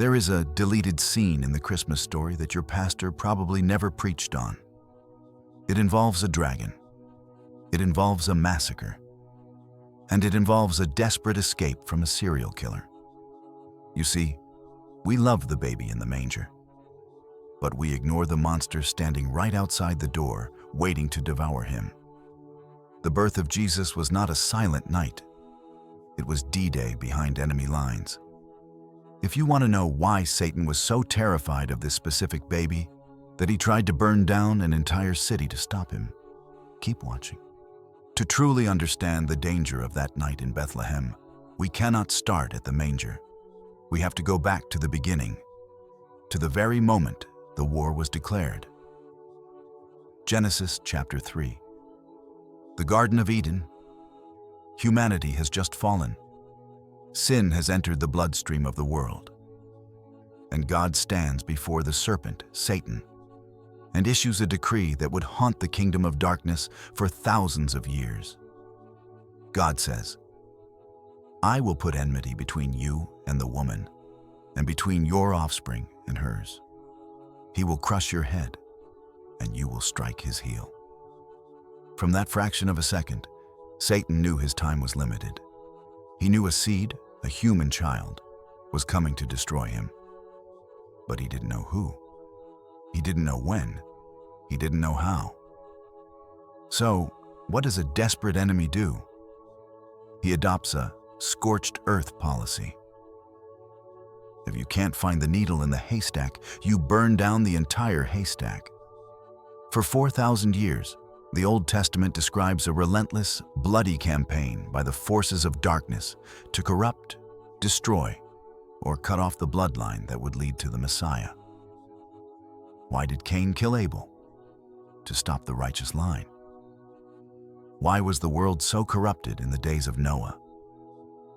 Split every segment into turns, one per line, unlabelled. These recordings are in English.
There is a deleted scene in the Christmas story that your pastor probably never preached on. It involves a dragon. It involves a massacre. And it involves a desperate escape from a serial killer. You see, we love the baby in the manger, but we ignore the monster standing right outside the door, waiting to devour him. The birth of Jesus was not a silent night. It was D-Day behind enemy lines. If you want to know why Satan was so terrified of this specific baby that he tried to burn down an entire city to stop him, keep watching. To truly understand the danger of that night in Bethlehem, we cannot start at the manger. We have to go back to the beginning, to the very moment the war was declared. Genesis chapter 3. The Garden of Eden. Humanity has just fallen. Sin has entered the bloodstream of the world. And God stands before the serpent, Satan, and issues a decree that would haunt the kingdom of darkness for thousands of years. God says, "I will put enmity between you and the woman, and between your offspring and hers. He will crush your head, and you will strike his heel." From that fraction of a second, Satan knew his time was limited. He knew a seed, a human child, was coming to destroy him. But he didn't know who. He didn't know when. He didn't know how. So, what does a desperate enemy do? He adopts a scorched earth policy. If you can't find the needle in the haystack, you burn down the entire haystack. For 4,000 years, the Old Testament describes a relentless, bloody campaign by the forces of darkness to corrupt, destroy, or cut off the bloodline that would lead to the Messiah. Why did Cain kill Abel? To stop the righteous line. Why was the world so corrupted in the days of Noah?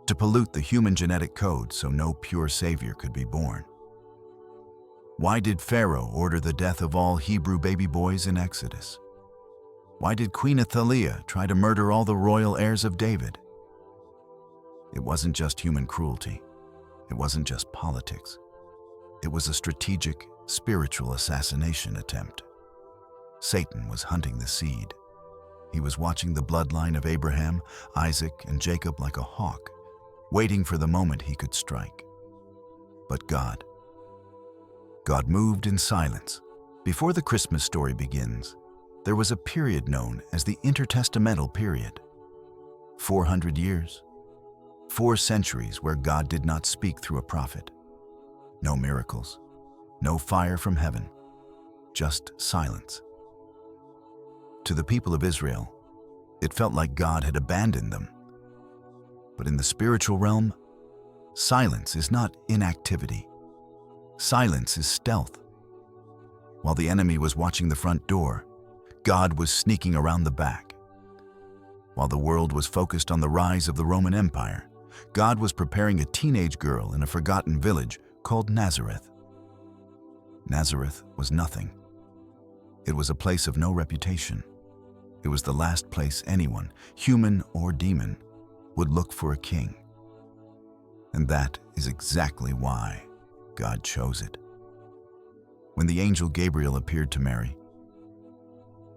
To pollute the human genetic code so no pure Savior could be born. Why did Pharaoh order the death of all Hebrew baby boys in Exodus? Why did Queen Athaliah try to murder all the royal heirs of David? It wasn't just human cruelty. It wasn't just politics. It was a strategic, spiritual assassination attempt. Satan was hunting the seed. He was watching the bloodline of Abraham, Isaac, and Jacob like a hawk, waiting for the moment he could strike. But God moved in silence. Before the Christmas story begins, there was a period known as the intertestamental period. 400 years. 4 centuries where God did not speak through a prophet. No miracles. No fire from heaven. Just silence. To the people of Israel, it felt like God had abandoned them. But in the spiritual realm, silence is not inactivity. Silence is stealth. While the enemy was watching the front door, God was sneaking around the back. While the world was focused on the rise of the Roman Empire, God was preparing a teenage girl in a forgotten village called Nazareth. Nazareth was nothing. It was a place of no reputation. It was the last place anyone, human or demon, would look for a king. And that is exactly why God chose it. When the angel Gabriel appeared to Mary,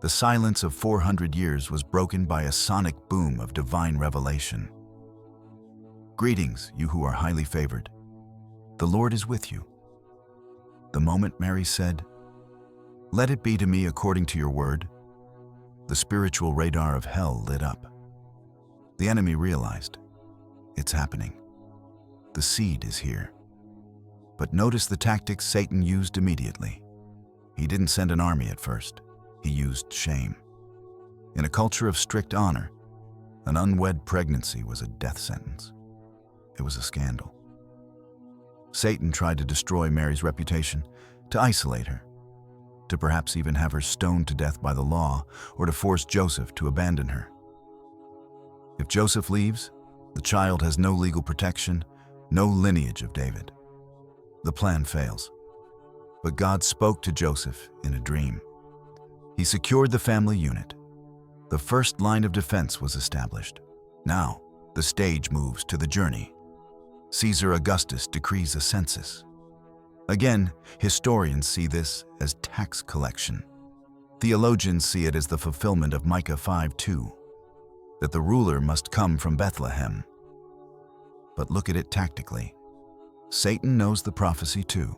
the silence of 400 years was broken by a sonic boom of divine revelation. "Greetings, you who are highly favored. The Lord is with you." The moment Mary said, "Let it be to me according to your word," the spiritual radar of hell lit up. The enemy realized, it's happening. The seed is here. But notice the tactics Satan used immediately. He didn't send an army at first. He used shame. In a culture of strict honor, an unwed pregnancy was a death sentence. It was a scandal. Satan tried to destroy Mary's reputation, to isolate her, to perhaps even have her stoned to death by the law, or to force Joseph to abandon her. If Joseph leaves, the child has no legal protection, no lineage of David. The plan fails. But God spoke to Joseph in a dream. He secured the family unit. The first line of defense was established. Now, the stage moves to the journey. Caesar Augustus decrees a census. Again, historians see this as tax collection. Theologians see it as the fulfillment of Micah 5:2, that the ruler must come from Bethlehem. But look at it tactically. Satan knows the prophecy too.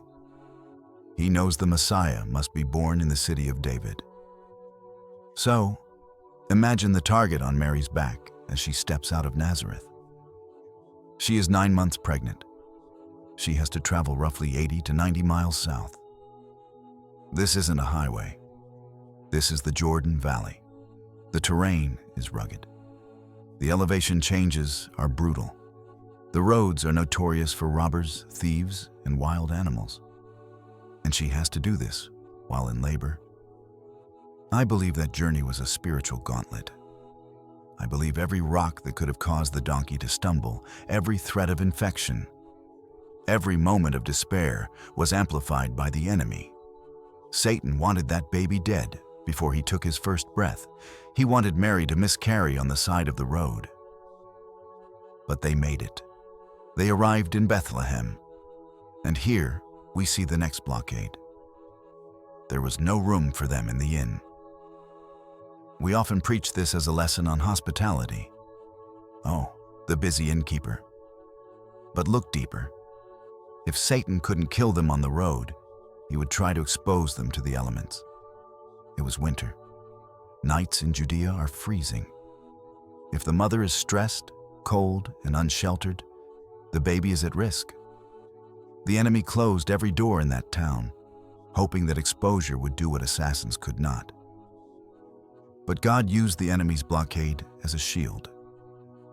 He knows the Messiah must be born in the city of David. So, imagine the target on Mary's back as she steps out of Nazareth. She is 9 months pregnant. She has to travel roughly 80 to 90 miles south. This isn't a highway. This is the Jordan Valley. The terrain is rugged. The elevation changes are brutal. The roads are notorious for robbers, thieves, and wild animals. And she has to do this while in labor. I believe that journey was a spiritual gauntlet. I believe every rock that could have caused the donkey to stumble, every threat of infection, every moment of despair was amplified by the enemy. Satan wanted that baby dead before he took his first breath. He wanted Mary to miscarry on the side of the road. But they made it. They arrived in Bethlehem. And here we see the next blockade. There was no room for them in the inn. We often preach this as a lesson on hospitality. Oh, the busy innkeeper. But look deeper. If Satan couldn't kill them on the road, he would try to expose them to the elements. It was winter. Nights in Judea are freezing. If the mother is stressed, cold, and unsheltered, the baby is at risk. The enemy closed every door in that town, hoping that exposure would do what assassins could not. But God used the enemy's blockade as a shield.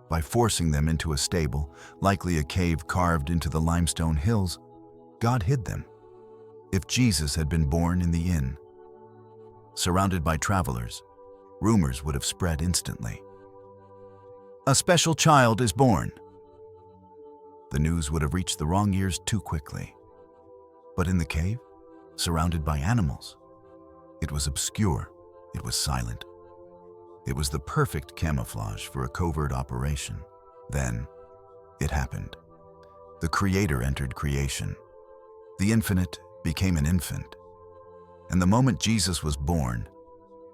By forcing them into a stable, likely a cave carved into the limestone hills, God hid them. If Jesus had been born in the inn, surrounded by travelers, rumors would have spread instantly. A special child is born. The news would have reached the wrong ears too quickly. But in the cave, surrounded by animals, it was obscure, it was silent. It was the perfect camouflage for a covert operation. Then, it happened. The Creator entered creation. The infinite became an infant. And the moment Jesus was born,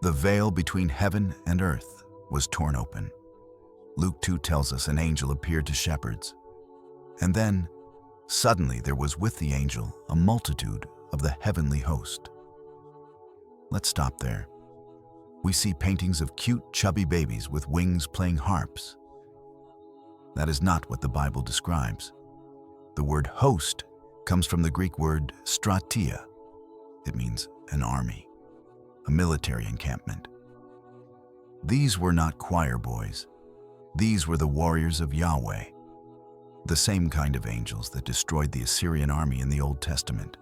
the veil between heaven and earth was torn open. Luke 2 tells us an angel appeared to shepherds. And then, suddenly there was with the angel a multitude of the heavenly host. Let's stop there. We see paintings of cute, chubby babies with wings playing harps. That is not what the Bible describes. The word host comes from the Greek word stratia. It means an army, a military encampment. These were not choir boys. These were the warriors of Yahweh, the same kind of angels that destroyed the Assyrian army in the Old Testament,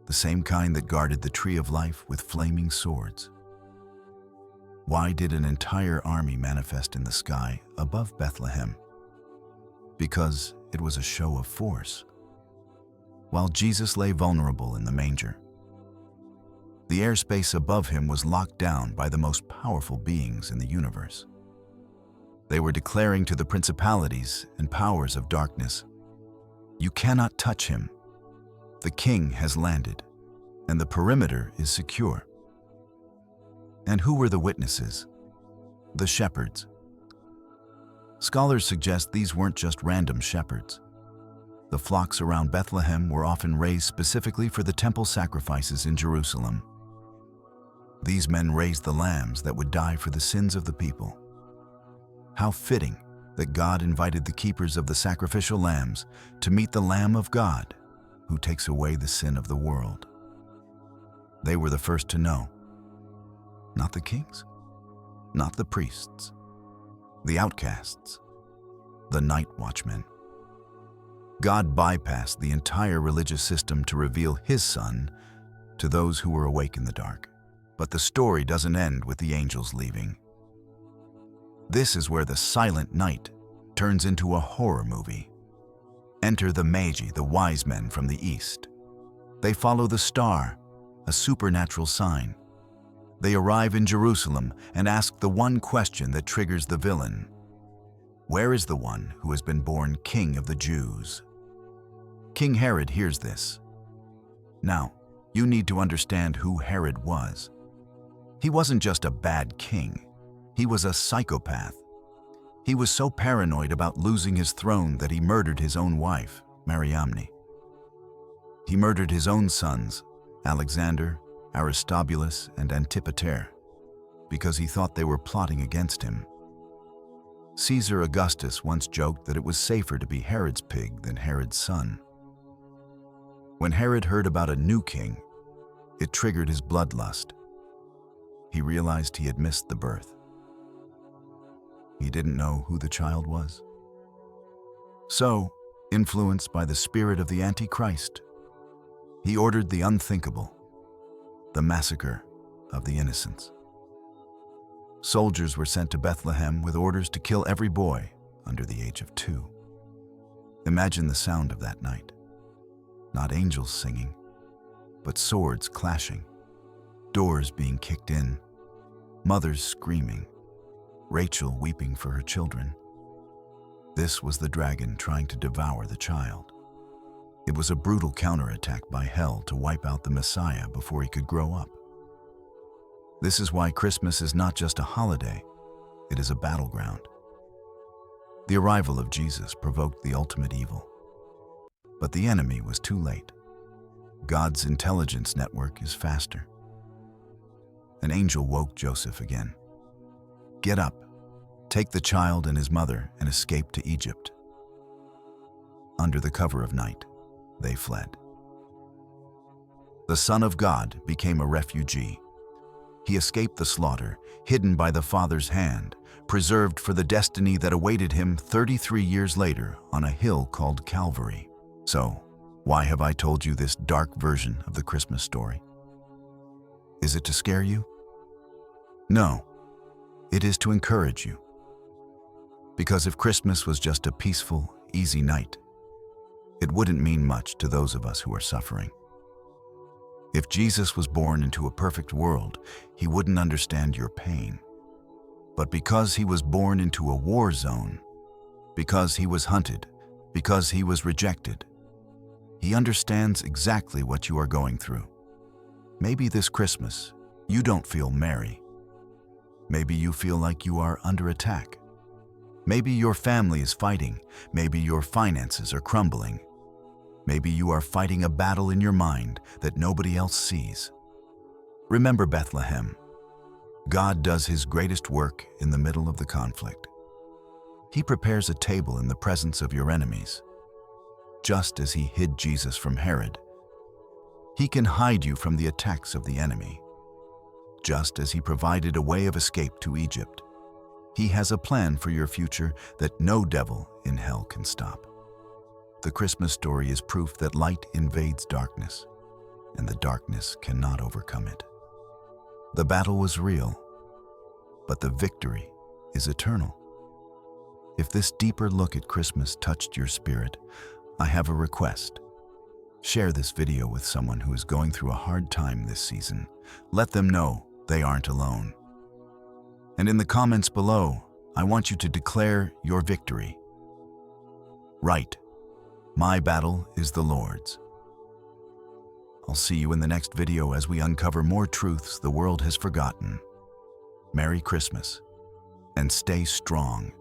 the same kind that guarded the tree of life with flaming swords. Why did an entire army manifest in the sky above Bethlehem? Because it was a show of force. While Jesus lay vulnerable in the manger, the airspace above him was locked down by the most powerful beings in the universe. They were declaring to the principalities and powers of darkness, "You cannot touch him. The king has landed, and the perimeter is secure." And who were the witnesses? The shepherds. Scholars suggest these weren't just random shepherds. The flocks around Bethlehem were often raised specifically for the temple sacrifices in Jerusalem. These men raised the lambs that would die for the sins of the people. How fitting that God invited the keepers of the sacrificial lambs to meet the Lamb of God, who takes away the sin of the world. They were the first to know. Not the kings, not the priests, the outcasts, the night watchmen. God bypassed the entire religious system to reveal His Son to those who were awake in the dark. But the story doesn't end with the angels leaving. This is where the silent night turns into a horror movie. Enter the Magi, the wise men from the east. They follow the star, a supernatural sign. They arrive in Jerusalem and ask the one question that triggers the villain. Where is the one who has been born King of the Jews? King Herod hears this. Now, you need to understand who Herod was. He wasn't just a bad king. He was a psychopath. He was so paranoid about losing his throne that he murdered his own wife, Mariamne. He murdered his own sons, Alexander, Aristobulus, and Antipater, because he thought they were plotting against him. Caesar Augustus once joked that it was safer to be Herod's pig than Herod's son. When Herod heard about a new king, it triggered his bloodlust. He realized he had missed the birth. He didn't know who the child was. So, influenced by the spirit of the Antichrist, he ordered the unthinkable, the massacre of the innocents. Soldiers were sent to Bethlehem with orders to kill every boy under the age of 2. Imagine the sound of that night. Not angels singing, but swords clashing, doors being kicked in, mothers screaming, Rachel weeping for her children. This was the dragon trying to devour the child. It was a brutal counterattack by hell to wipe out the Messiah before he could grow up. This is why Christmas is not just a holiday, it is a battleground. The arrival of Jesus provoked the ultimate evil. But the enemy was too late. God's intelligence network is faster. An angel woke Joseph again. Get up, take the child and his mother and escape to Egypt. Under the cover of night, they fled. The Son of God became a refugee. He escaped the slaughter, hidden by the Father's hand, preserved for the destiny that awaited him 33 years later on a hill called Calvary. So, why have I told you this dark version of the Christmas story? Is it to scare you? No, it is to encourage you. Because if Christmas was just a peaceful, easy night, it wouldn't mean much to those of us who are suffering. If Jesus was born into a perfect world, he wouldn't understand your pain. But because he was born into a war zone, because he was hunted, because he was rejected, he understands exactly what you are going through. Maybe this Christmas, you don't feel merry. Maybe you feel like you are under attack. Maybe your family is fighting. Maybe your finances are crumbling. Maybe you are fighting a battle in your mind that nobody else sees. Remember Bethlehem. God does his greatest work in the middle of the conflict. He prepares a table in the presence of your enemies. Just as he hid Jesus from Herod, he can hide you from the attacks of the enemy. Just as he provided a way of escape to Egypt, he has a plan for your future that no devil in hell can stop. The Christmas story is proof that light invades darkness, and the darkness cannot overcome it. The battle was real, but the victory is eternal. If this deeper look at Christmas touched your spirit, I have a request. Share this video with someone who is going through a hard time this season. Let them know they aren't alone. And in the comments below, I want you to declare your victory. Write, "My battle is the Lord's." I'll see you in the next video as we uncover more truths the world has forgotten. Merry Christmas, and stay strong.